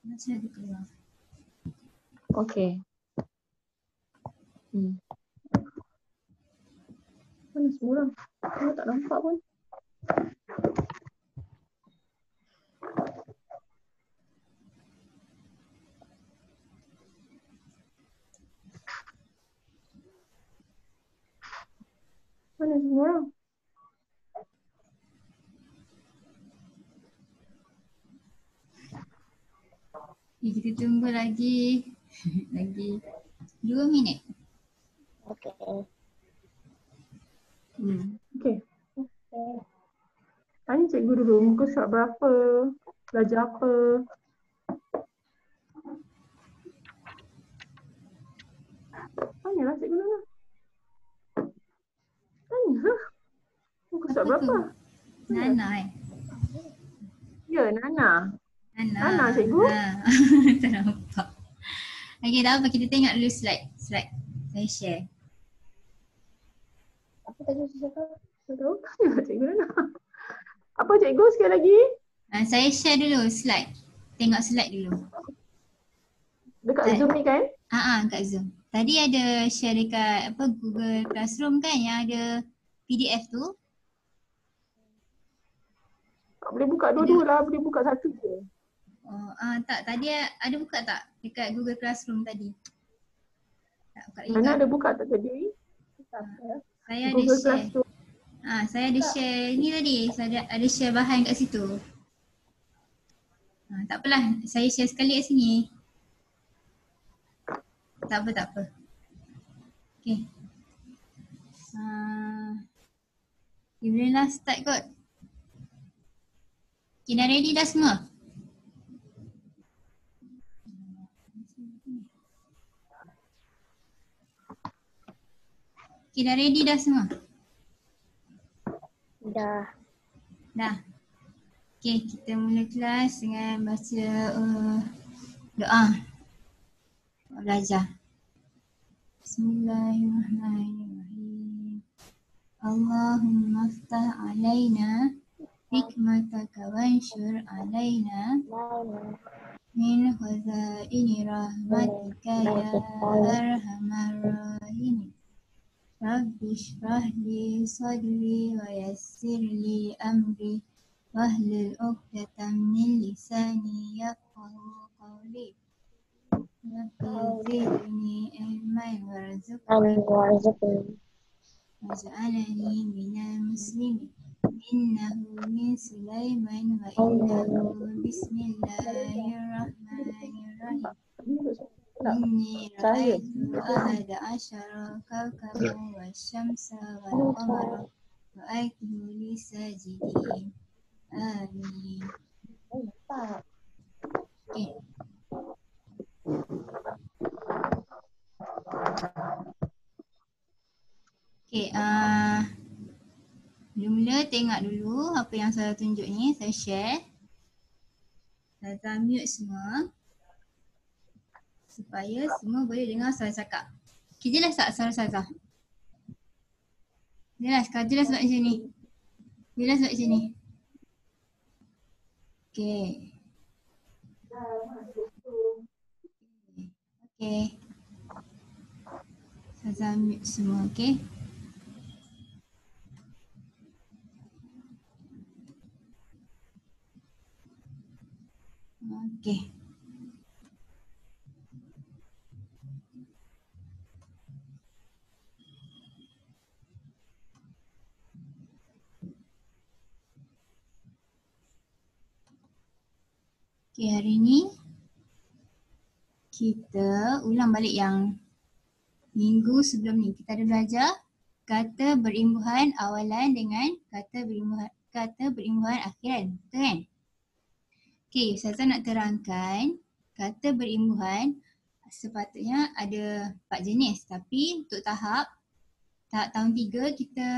Macam ada keluar. Okey. Mana semua orang? Saya tak nampak pun. Mana semua orang? Kita tunggu lagi. Lagi 2 minit. Okey. Okey. Tanya cikgu dulu, muka surat berapa? Belajar apa? Tanyalah cikgu Nana. Tanyalah. Muka surat Apa berapa? tu? Nana Ya, Nana. Nana. Nana, cikgu. Tak nampak. Okey, tak apa. Kita tengok dulu slide. Saya share. Apa tadi saya cakap? Tak tahu. Tanyalah cikgu Nana. Apa cikgu sekali lagi? Saya share dulu slide. Tengok slide dulu. Dekat Zoom ni kan? Kat Zoom. Tadi ada share dekat Google Classroom kan yang ada PDF tu. Tak boleh buka dua-dua lah, boleh buka satu je. Tak, tadi ada buka tak dekat Google Classroom tadi? Tak buka lagi Nana kan? ada buka tak tadi? Saya ada Google share. Classroom. Saya ada share ni tadi. Saya ada share bahan kat situ. Tak apalah, saya share sekali kat sini. Tak apa. Okay. Bolehlah start kot. Okay, dah ready dah semua? Okay, dah ready dah semua? Dah. Okay, kita mula kelas dengan baca doa. Belajar. Bismillahirrahmanirrahim. Allahumma aftah alaina hikmataka wanshur alaina min khazaini rahmatika ya arhamar rahimin. Rabbi shrah li sadri wa yassir li amri wahlul 'uqdatam min lisani yafqahu qawli. Rabbi zidni ilman warzuqni waj'alni minal muslimin. Innahu min Sulaiman wa innahu bismillahirrahmanirrahim. Inni ra'aitu ahada asyara kawkaban wasyamsa wal qamara ra'aituhu li sajidin. Amin. Okay. Okay, mula-mula tengok dulu apa yang saya tunjuk ni, saya share. Saya mute semua supaya semua boleh dengar saya cakap. Okay, jelas tak suara saya? Jelas? Kalau jelas sebab sini. Jelas sebab sini. Okay. Okay. Saya mute semua, okay? Okay. Okay, hari ni kita ulang balik yang minggu sebelum ni. Kita ada belajar kata berimbuhan awalan dengan kata berimbuhan akhiran. Betul kan? Okay, saya nak terangkan kata berimbuhan sepatutnya ada 4 jenis. Tapi untuk tahap tahun 3 kita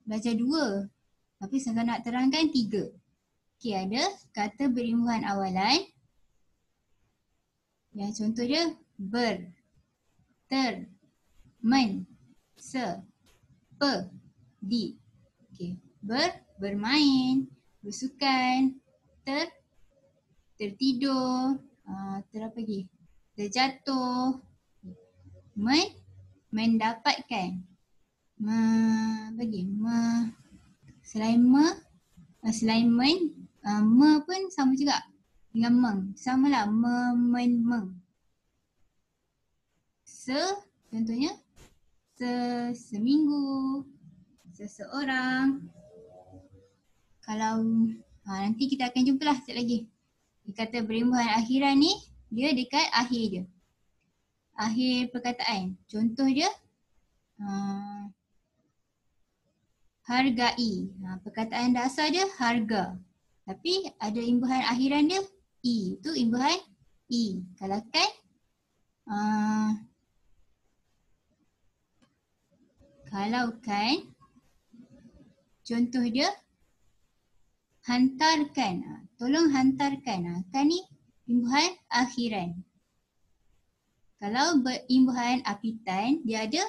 belajar 2. Tapi saya nak terangkan 3. Okay, ada kata berimbuhan awalan. Yang contoh dia ber, ter, men, se, pe, di. Okay. Bermain, bersukan, tertidur, Terapa lagi? Terjatuh. Mendapatkan. Selain me pun sama juga dengan meng. Sama lah, meng. Contohnya, seminggu, seseorang. Kalau nanti kita akan jumpa lah sekejap lagi. Kata berimbuhan akhiran ni, dia dekat akhir dia. Akhir perkataan. Contoh dia, hargai. Perkataan dasar dia harga. Tapi ada imbuhan akhiran dia i. Itu imbuhan i. Kalau kan, contoh dia hantarkan. Tolong hantarkan. Kan ni imbuhan akhiran. Kalau berimbuhan apitan, dia ada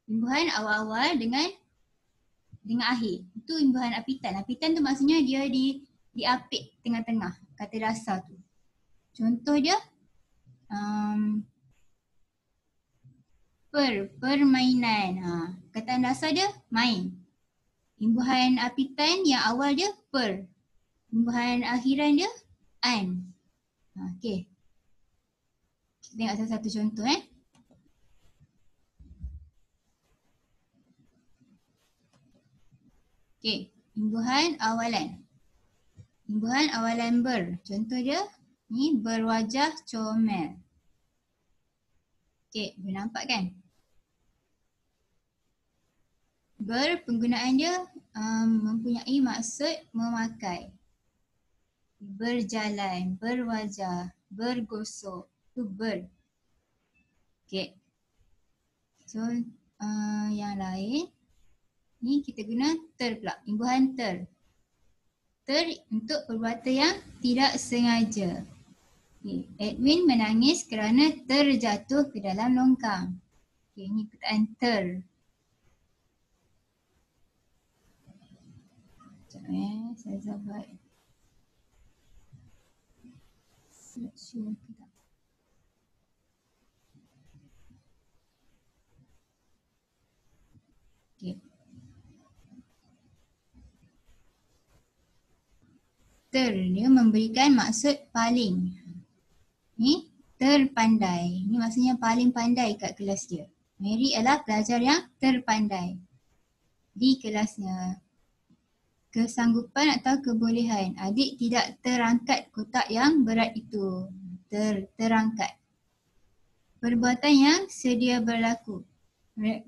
imbuhan awal-awal dengan akhir. Itu imbuhan apitan. Apitan tu maksudnya dia diapit tengah-tengah, kata dasar tu. Contoh dia, permainan. Kataan dasar dia main. Imbuhan apitan yang awal dia per. Imbuhan akhiran dia an. Okey. Kita tengok satu-satu contoh Okey, imbuhan awalan. Imbuhan awalan ber. Contoh dia ni berwajah comel. Okey, boleh nampak kan? Penggunaan dia mempunyai maksud memakai. Berjalan, berwajah, bergosok. Itu ber. Okey. So, yang lain. Ni kita guna ter pula. Imbuhan ter. Ter untuk perbuatan yang tidak sengaja. Okay. Edwin menangis kerana terjatuh ke dalam longkang. Okay, ini perkataan ter. Sekejap saya sabar. Sure ke tak? Okay. Ter dia memberikan maksud paling. Ni terpandai. Ni maksudnya paling pandai kat kelas dia. Mary adalah pelajar yang terpandai di kelasnya. Kesanggupan atau kebolehan. Adik tidak terangkat kotak yang berat itu. Terangkat. Perbuatan yang sedia berlaku.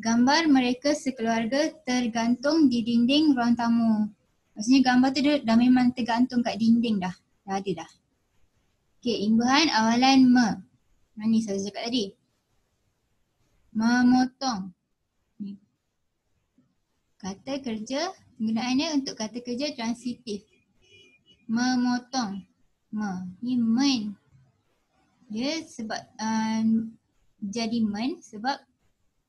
Gambar mereka sekeluarga tergantung di dinding ruang tamu. Maksudnya gambar tu dah memang tergantung kat dinding dah. Dah ada dah. Okey, imbuhan awalan me. Ni saya cakap tadi. Memotong. Ni. Kata kerja, penggunaannya untuk kata kerja transitif. Memotong. Ni men. Dia sebab jadi men sebab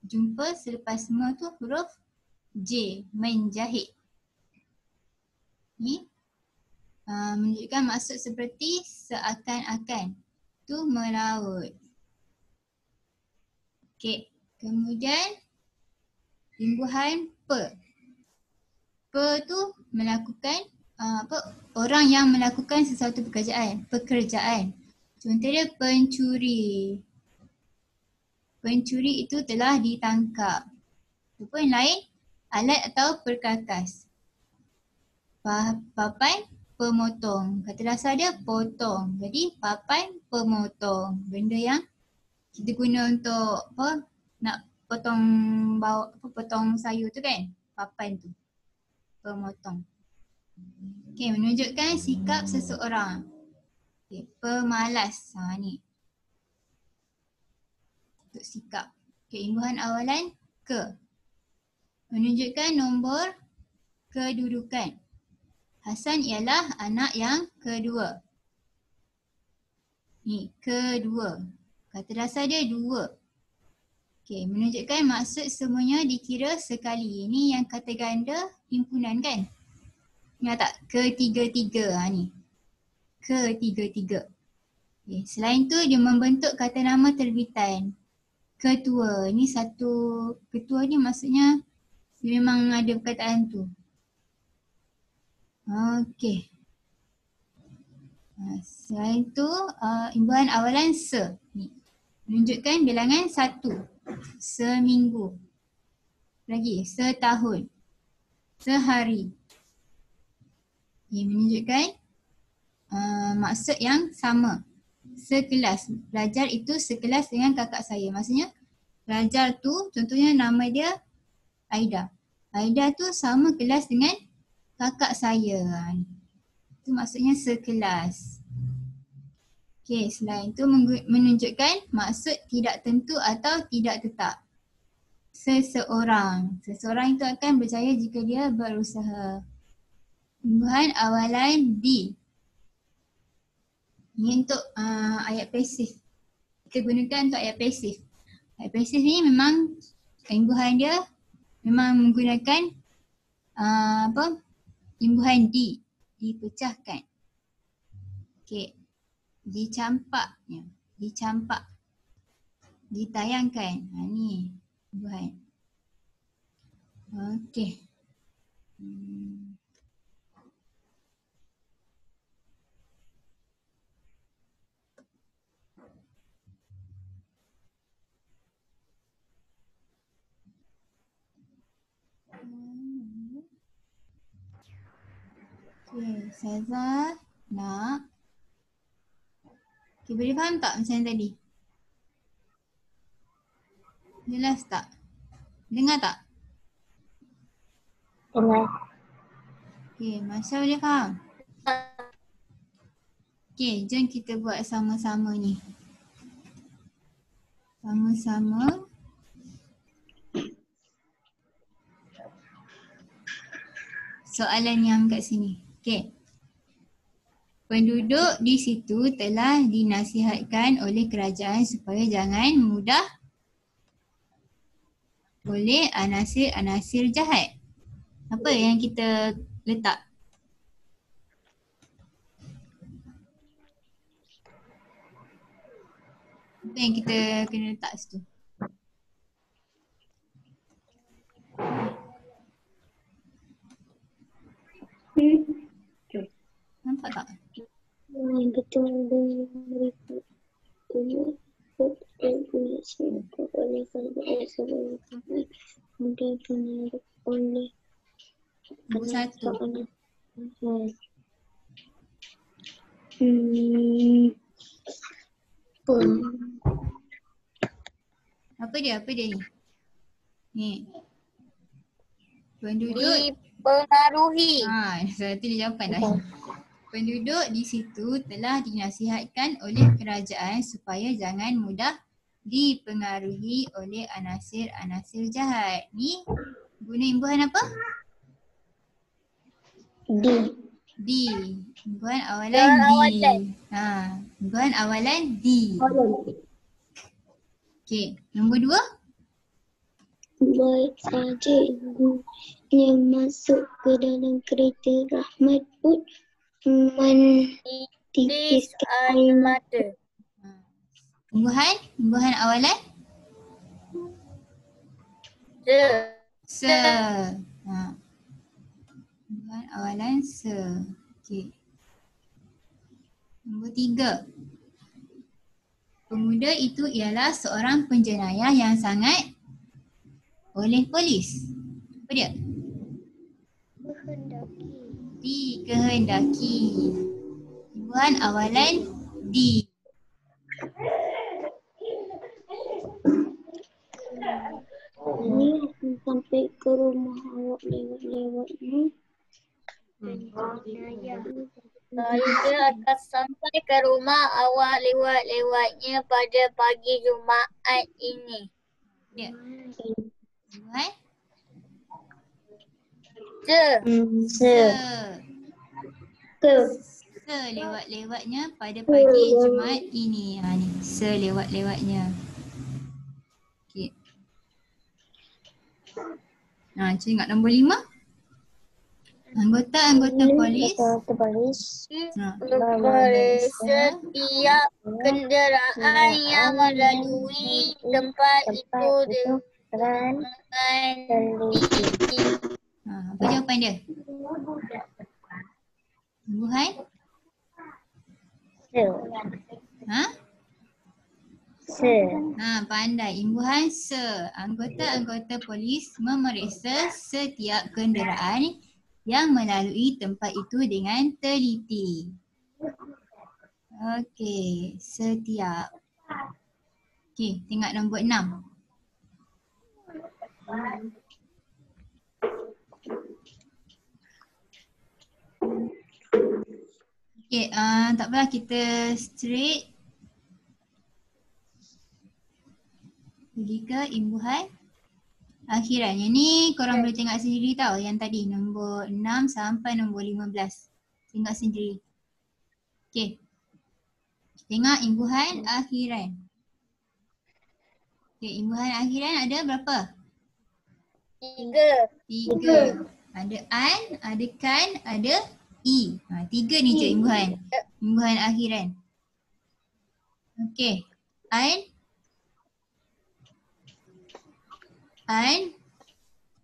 jumpa selepas me tu huruf J. Menjahit. Ni menunjukkan maksud seperti seakan-akan. Tu melaut. Okey. Kemudian imbuhan pe. Pe tu melakukan orang yang melakukan sesuatu pekerjaan. Contoh dia pencuri. Pencuri itu telah ditangkap. Itu pun lain, alat atau perkakas. Papan pemotong. Kata dasar dia potong. Jadi papan pemotong. Benda yang kita guna untuk nak potong sayur tu kan. Papan tu. Pemotong. Okey, menunjukkan sikap seseorang. Okay, pemalas. Ni. Untuk sikap. Okey, imbuhan awalan ke. Menunjukkan nombor kedudukan. Hasan ialah anak yang kedua. Ni, kedua. Kata dasar dia dua. Okey, menunjukkan maksud semuanya dikira sekali. Ini yang kata ganda himpunan kan? Ingat tak? Ketiga-tiga. Ni. Ketiga-tiga. Okay. Selain tu dia membentuk kata nama terbitan. Ketua. Ni satu, ketua ni maksudnya dia memang ada perkataan tu. Okey. Selain tu imbuhan awalan se. Ni. Menunjukkan bilangan 1. Seminggu. Lagi setahun. Sehari. Ini menunjukkan maksud yang sama. Sekelas. Pelajar itu sekelas dengan kakak saya. Maksudnya pelajar tu contohnya nama dia Aida. Aida tu sama kelas dengan kakak saya. Itu maksudnya sekelas. Okey, selain itu menunjukkan maksud tidak tentu atau tidak tetap. Seseorang. Seseorang itu akan berjaya jika dia berusaha. Imbuhan awalan di. Ini untuk ayat pasif. Kita gunakan untuk ayat pasif. Ayat pasif ni memang imbuhan dia memang menggunakan imbuhan di. Dipecahkan. Okey. Dicampaknya. Dicampak. Ditayangkan. Ni imbuhan. Okey. Okay, Saza nak. Okay, boleh faham tak macam yang tadi? Jelas tak? Dengar tak? Dengar. Okay, Masya boleh faham? Okay, jom kita buat sama-sama ni. Sama-sama. Soalan yang kat sini. Okay. Penduduk di situ telah dinasihatkan oleh kerajaan supaya jangan mudah oleh anasir-anasir jahat. Apa yang kita letak? Apa yang kita kena letak situ? Nampak tak? Betul mereka punya siapa oleh kerajaan sebelum mudah menarik oleh Nombor 1. Apa dia ni? Ni. Penduduk Dipengaruhi. Satu dia jawapan dah. Penduduk di situ telah dinasihatkan oleh kerajaan supaya jangan mudah dipengaruhi oleh anasir-anasir jahat. Ni guna imbuhan apa? Di. Imbuhan awalan di. Imbuhan awalan di. Okey, nombor 2. Baik saja ibu yang masuk ke dalam kereta Rahmat pun Titis air mata. Imbuhan awalan se. Imbuhan awalan se. Okey. Nombor 3. Pemuda itu ialah seorang penjenayah yang sangat oleh polis. Apa dia? Dikehendaki. Imbuhan awalan di. Ini sampai ke rumah awak lewat-lewat ni. Saya akan sampai ke rumah awak lewat-lewatnya pada pagi Jumaat ini. Dia. Imbuhan Se. lewat-lewatnya pada pagi Jumaat ini. Ni selewat-lewatnya. Okey. Cuba ingat nombor 5. Anggota-anggota polis memeriksa setiap kenderaan yang melalui tempat itu dengan teliti. Apa jawapan dia? Imbuhan? Pandai. Imbuhan anggota-anggota polis memeriksa setiap kenderaan yang melalui tempat itu dengan teliti. Okey, setiap. Okey, tengok nombor 6. Okey, tak apalah, kita straight. Pergi ke imbuhan akhiran. Yang ni korang boleh tengok sendiri tau. Yang tadi nombor 6 sampai nombor 15. Tengok sendiri. Okey. Tengok imbuhan akhiran. Okey, imbuhan akhiran ada berapa? 3. Ada an, ada kan, ada i. 3 ni je imbuhan. Imbuhan akhiran. Okey. An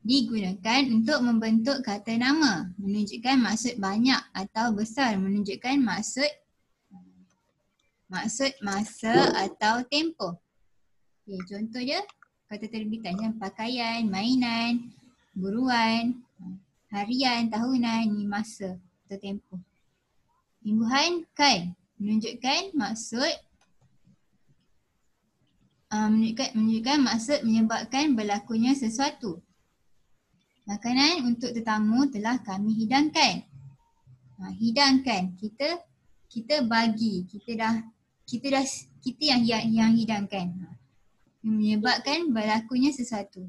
digunakan untuk membentuk kata nama, menunjukkan maksud banyak atau besar, menunjukkan maksud masa atau tempoh. Okay, contoh dia kata terbitan macam pakaian, mainan, buruan, harian, tahunan, ni masa atau tempoh. Imbuhan kan menunjukkan maksud menunjukkan maksud menyebabkan berlakunya sesuatu. Makanan untuk tetamu telah kami hidangkan. Hidangkan, kita bagi, kita yang hidangkan. Menyebabkan berlakunya sesuatu.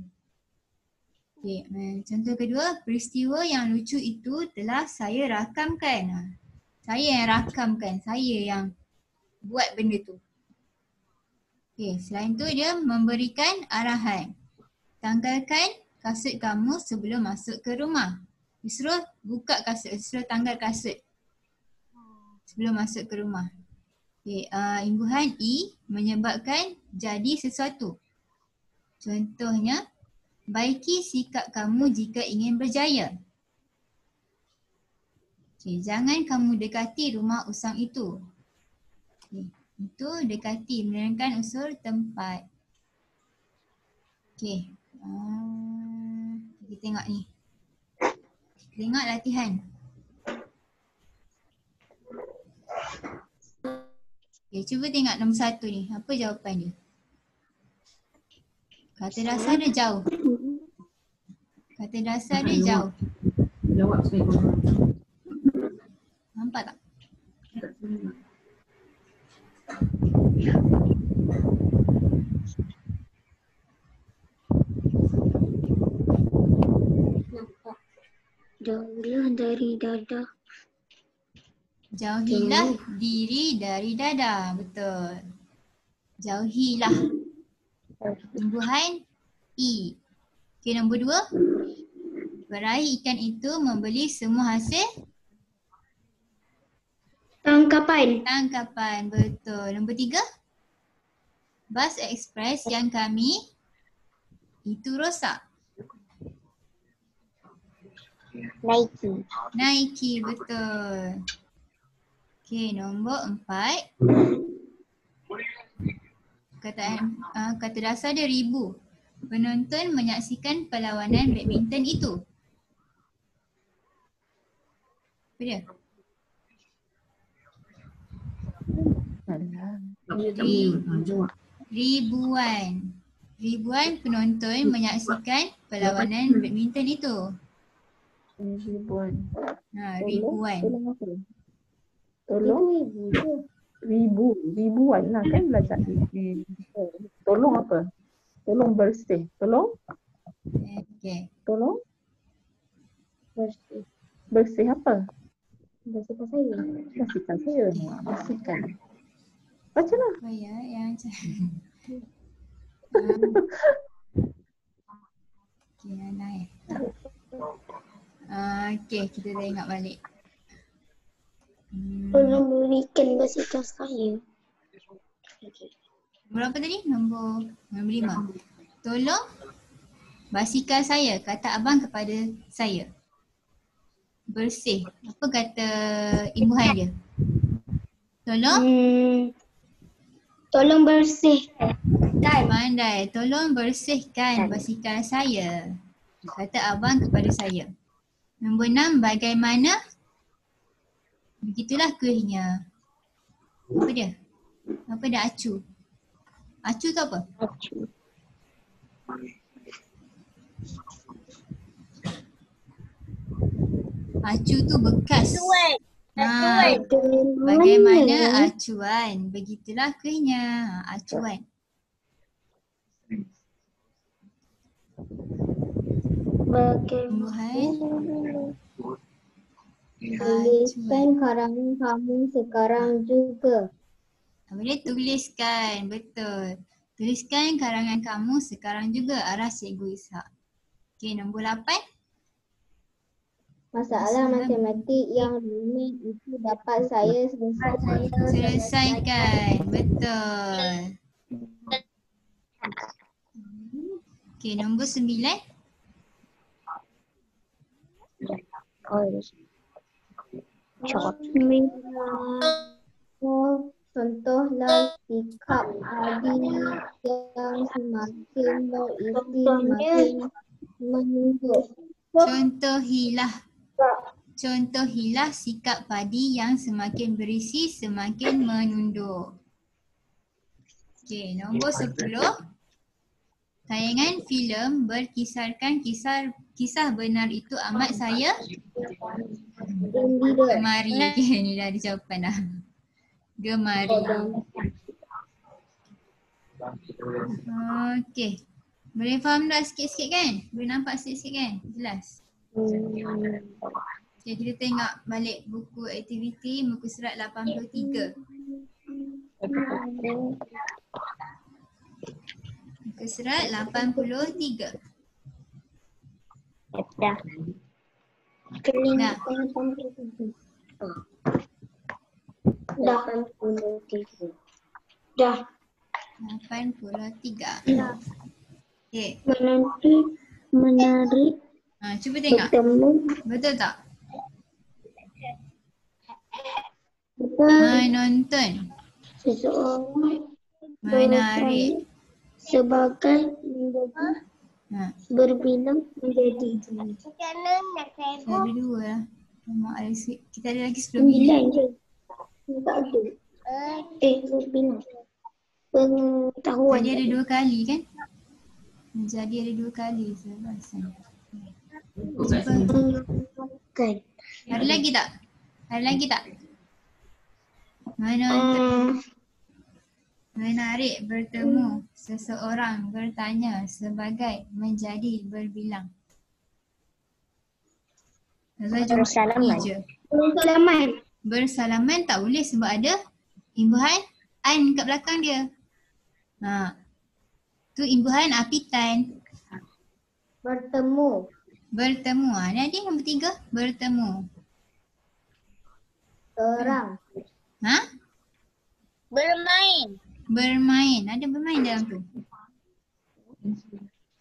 Okay, contoh kedua, peristiwa yang lucu itu telah saya rakamkan. Saya yang rakamkan, saya yang buat benda tu. Okay, selain tu dia memberikan arahan. Tanggalkan kasut kamu sebelum masuk ke rumah. Disuruh buka kasut, disuruh tanggal kasut sebelum masuk ke rumah. Okay, imbuhan i menyebabkan jadi sesuatu. Contohnya, baiki sikap kamu jika ingin berjaya. Okay, jangan kamu dekati rumah usang itu. Okay. Itu dekati menerangkan unsur tempat. Okey. Kita tengok ni. Tengok latihan. Okey, cuba tengok nombor 1 ni. Apa jawapan dia? Kata dasar dia jauh. Kata dasar dia jauh. Jawab sekali. Nampak tak? Jauhlah dari dada. Jauhilah diri dari dada. Betul. Jauhilah. Imbuhan i. Okey, nombor 2. Peraih ikan itu membeli semua hasil tangkapan. Betul. Nombor 3. Bas ekspres yang kami itu rosak. Naiki, betul. Okey, nombor 4. Kata dasar dia ribu. Penonton menyaksikan perlawanan badminton itu. Apa dia? Ribuan penonton menyaksikan perlawanan badminton itu. Ribuan. Ribuan. Tolong. Ribuan lah kan belajar ni. Tolong apa? Tolong bersih. Tolong. Okey. Tolong. Bersih apa? Bersihkan saya. Bersihkan saya. Bersihkan. Baca lah. Apa ya yang macam Okey, Nana Okey, kita tengok balik. Tolong berikan basikal saya. Nombor apa tadi? Nombor 5. Tolong basikal saya, kata abang kepada saya. Bersih. Apa kata imbuhan dia? Tolong? Tolong bersihkan. Pandai. Tolong bersihkan basikal saya, kata abang kepada saya. Nombor 6, bagaimana? Begitulah kuihnya. Apa dia? Apa dia acu? Acu tu apa? Acu tu bekas. Acuan. Ha, bagaimana acuan? Begitulah kuihnya. Acuan. Imbuhan. Tuliskan karangan kamu sekarang juga. Boleh tuliskan. Betul. Tuliskan karangan kamu sekarang juga, arah Cikgu Ishak. Okey, nombor 8. Masalah matematik yang rumit itu dapat saya selesaikan. Selesaikan. Betul. Okey, nombor 9. Contohlah sikap Adi yang semakin berisi semakin menunjuk. Contohilah sikap Padi yang semakin berisi semakin menunduk. Okey, nombor 10. Tayangan filem berkisarkan kisah benar itu amat saya gemari. Ni dah ada jawapan dah. Gemari. Okey. Boleh faham dah sikit-sikit kan? Boleh nampak sikit-sikit kan? Jelas? Okay, kita tengok balik buku aktiviti muka surat 83. Muka surat 83. Dah. Dah. Dah. 83. Okey. Menanti, menarik, Cuba tengok. bertemu, Betul tak? betul, Menonton. seseorang, Menarik. sebagai, menjadi, berbilang, menjadi. Ada 2 lah. Mak ada sikit. Kita ada lagi 10 minit. 9 je. Tak ada. Berbilang. Pengetahuan. Jadi ada 2 kali kan? Jadi ada 2 kali selepasan. Kan. Ada lagi tak? Ada lagi tak? Menonton. Menarik, bertemu, seseorang, bertanya, sebagai, menjadi, berbilang. Bersalaman. Bersalaman tak boleh sebab ada imbuhan an kat belakang dia. Tu imbuhan apitan. Bertemu. Ni ada nombor 3. Bertemu. Seorang. Bermain. Ada bermain dalam tu?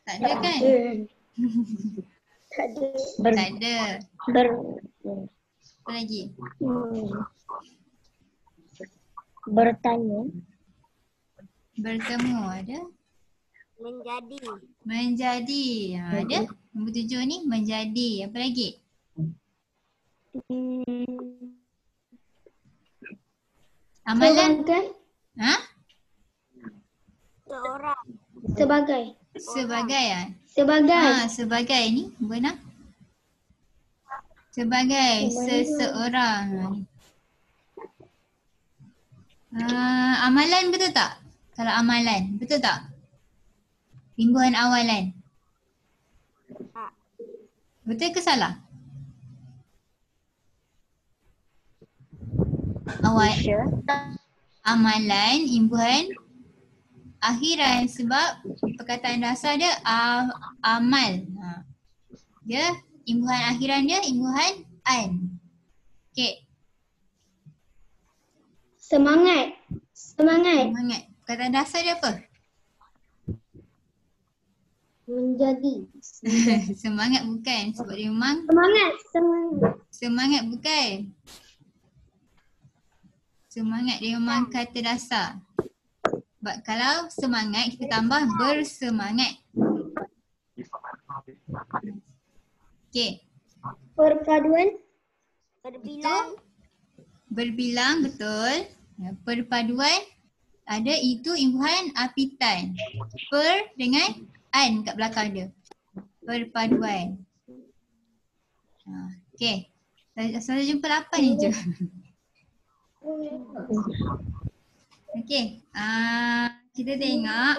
Tak ada kan? Tak ada. Tak ada. Apa lagi? Bertanya. Bertemu ada? Menjadi. Ada? Nombor 7 ni menjadi. Apa lagi? Amalan? Sebagai. Sebagai ni benar? Sebagai seseorang. Amalan betul tak? Kalau amalan, betul tak? Imbuhan awalan. Betul ke salah? Amalan, imbuhan akhiran sebab perkataan dasar dia amal. Dia imbuhan akhiran dia imbuhan an. Okey. Semangat. Semangat. Semangat. Kata dasar dia apa? Menjadi. Semangat bukan. Sebab dia memang Semangat. Semangat. semangat bukan. Semangat dia memang kata dasar. Sebab kalau semangat kita tambah bersemangat. Okey. Perpaduan. Berbilang. Berbilang betul. Perpaduan ada itu imbuhan apitan. Per dengan an kat belakang dia. Perpaduan. Okey. Saya jumpa 8 ni je. Okey. Kita tengok.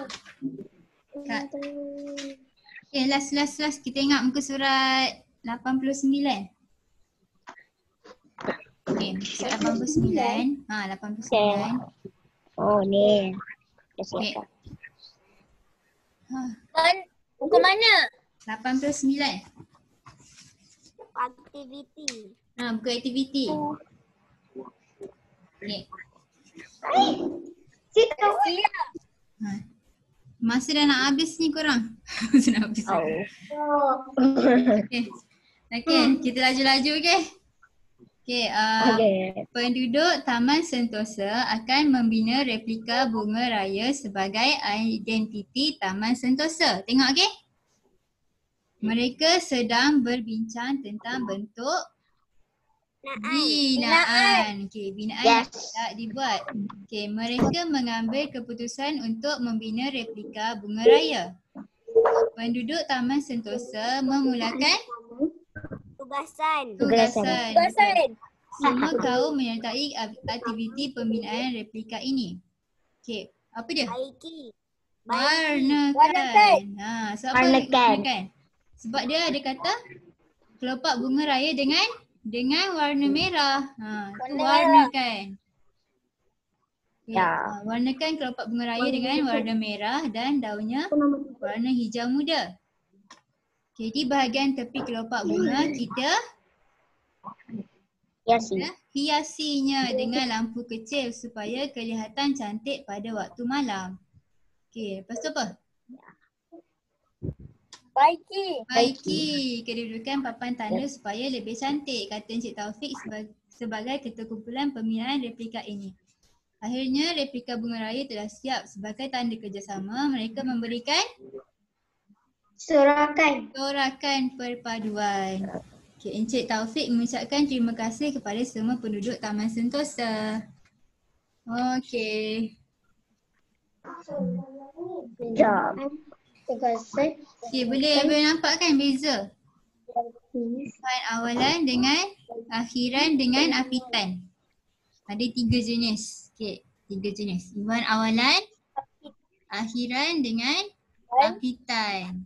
Okay, last. Kita tengok muka surat 89. Okay, surat 89. 89. Oh ni. Dah Okay. Kan buku mana? 89. Aktiviti. Buku aktiviti. Okay. Situ. Siap. Masa dah nak habis ni korang. Masa nak habis. Okay. Okay, kita laju-laju okay. Okay, penduduk Taman Sentosa akan membina replika bunga raya sebagai identiti Taman Sentosa. Tengok okay. Mereka sedang berbincang tentang bentuk binaan. Okay, binaan tak dibuat. Okay, mereka mengambil keputusan untuk membina replika bunga raya. Penduduk Taman Sentosa memulakan tugasan. Semua kaum menyertai aktiviti pembinaan replika ini. Okay, apa dia? Warnakan. Sebab apa warnakan? Sebab dia ada kata kelopak bunga raya dengan warna merah. Itu warnakan. Okay, warnakan kelopak bunga raya dengan warna merah dan daunnya warna hijau muda. Okay, di bahagian tepi kelopak bunga kita hiasinya dengan lampu kecil supaya kelihatan cantik pada waktu malam. Okay, lepas tu apa? Baiki kedudukan papan tanda supaya lebih cantik, kata Encik Taufik sebagai ketua kumpulan pembinaan replika ini. Akhirnya replika bunga raya telah siap sebagai tanda kerjasama. Mereka memberikan sorakan perpaduan. Okay, Encik Taufik mengucapkan terima kasih kepada semua penduduk Taman Sentosa. Okey. Okay, boleh nampak kan beza? Imbuhan awalan dengan akhiran dengan apitan. Ada 3 jenis. Okay, 3 jenis. Imbuhan awalan, akhiran dengan apitan.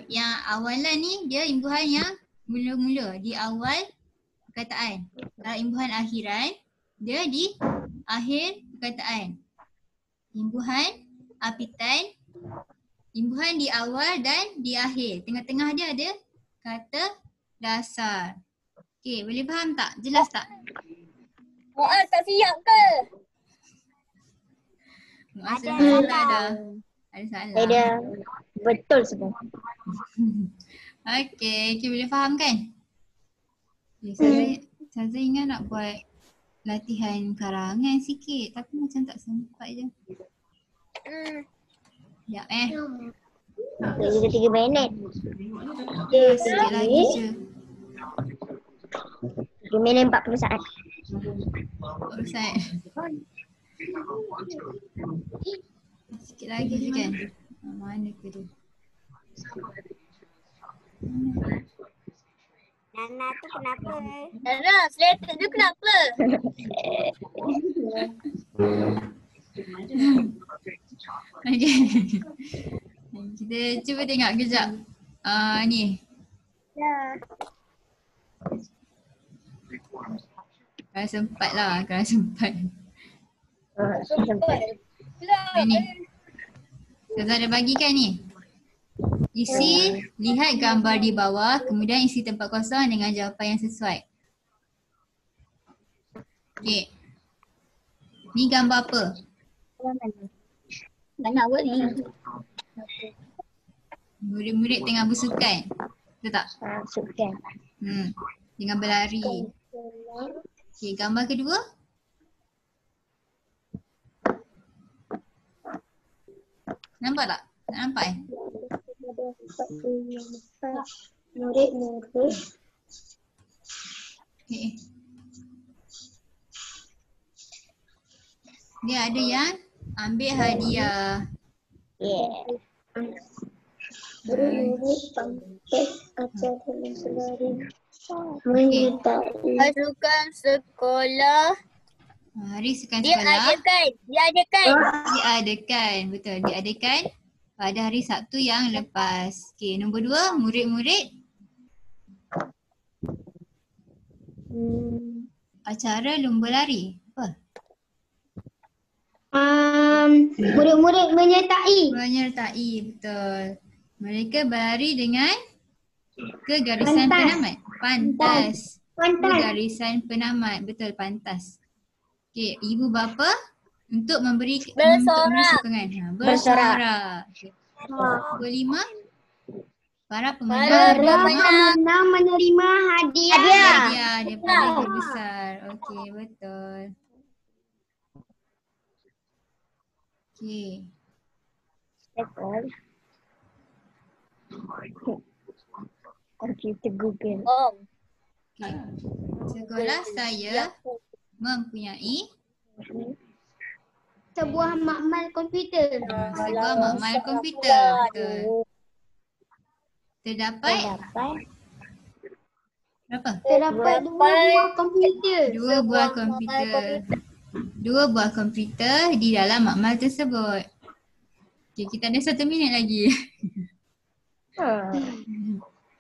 Yang awalan ni dia imbuhan yang mula-mula di awal perkataan. Kalau imbuhan akhiran dia di akhir perkataan. Imbuhan apitan, imbuhan di awal dan di akhir. Tengah-tengah dia ada kata dasar. Okey, boleh faham tak? Jelas tak? Muaz tak siap ke? Muaz salah dah. Ada salah. Betul semua. Okey, boleh faham kan? Saya ingat nak buat latihan karangan sikit tapi macam tak sempat je. Sekejap Juga 3 minit. sikit lagi je. 3 minit 40 saat. Ustaz. Sikit lagi je kan? Mana ke dia? Nana tu kenapa? Nana, selesa tu kenapa? Okay. Kita cuba tengok kejap. Ni. Kalau sempat lah, kalau sempat. Ni. Ustazah ada bagikan ni. lihat gambar di bawah, kemudian isi tempat kosong dengan jawapan yang sesuai. Okey. Ni gambar apa? Banyak buat ni. Murid-murid tengah bersukan. Betul tak? Sukan. Dengan berlari. Okey, gambar kedua. Nampak tak? Tak nampak eh? Murid-murid Okay. Dia ada yang ambil hadiah. Yeah. murid-murid sampai acara berlari menyertai Pasukan sekolah Hari sukan sekolah diadakan. Betul, diadakan pada hari Sabtu yang lepas. Okey, nombor 2, murid-murid acara lumba lari. Apa? murid-murid menyertai Menyertai, betul. Mereka berlari dengan ke garisan penamat. Pantas. Ke garisan penamat. Betul, pantas. Okey, ibu bapa untuk memberi sokongan. Bersorak. Okay. Nombor 5, para pemenang menerima hadiah. daripada guru besar. Okey, betul. Okey. Komputer Google. Okay. Sekolah saya mempunyai Sebuah makmal komputer. sebuah makmal komputer. Betul. Terdapat berapa? Terdapat dua buah komputer. Dua buah komputer di dalam makmal tersebut. Okay, kita ada 1 minit lagi.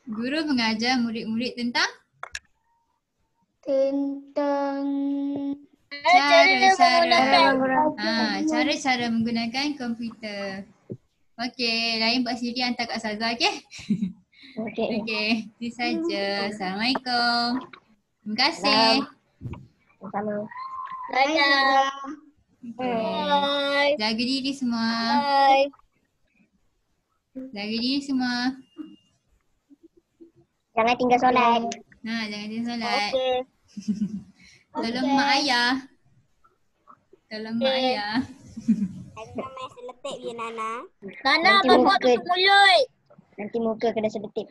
Guru mengajar murid-murid tentang cara-cara menggunakan komputer. Okey, lain buat sendiri hantar kat Saza, okey? Okey, itu saja. Assalamualaikum. Terima kasih. Sama. Okay. Jaga diri semua. Jaga diri semua. Jangan tinggal solat. Jangan tinggal solat. Okey. Tolong mak ayah. Tolong mak ayah. Nana main seletik je Nana. Nana apa buat tutup mulut? Nanti muka kena sedetik.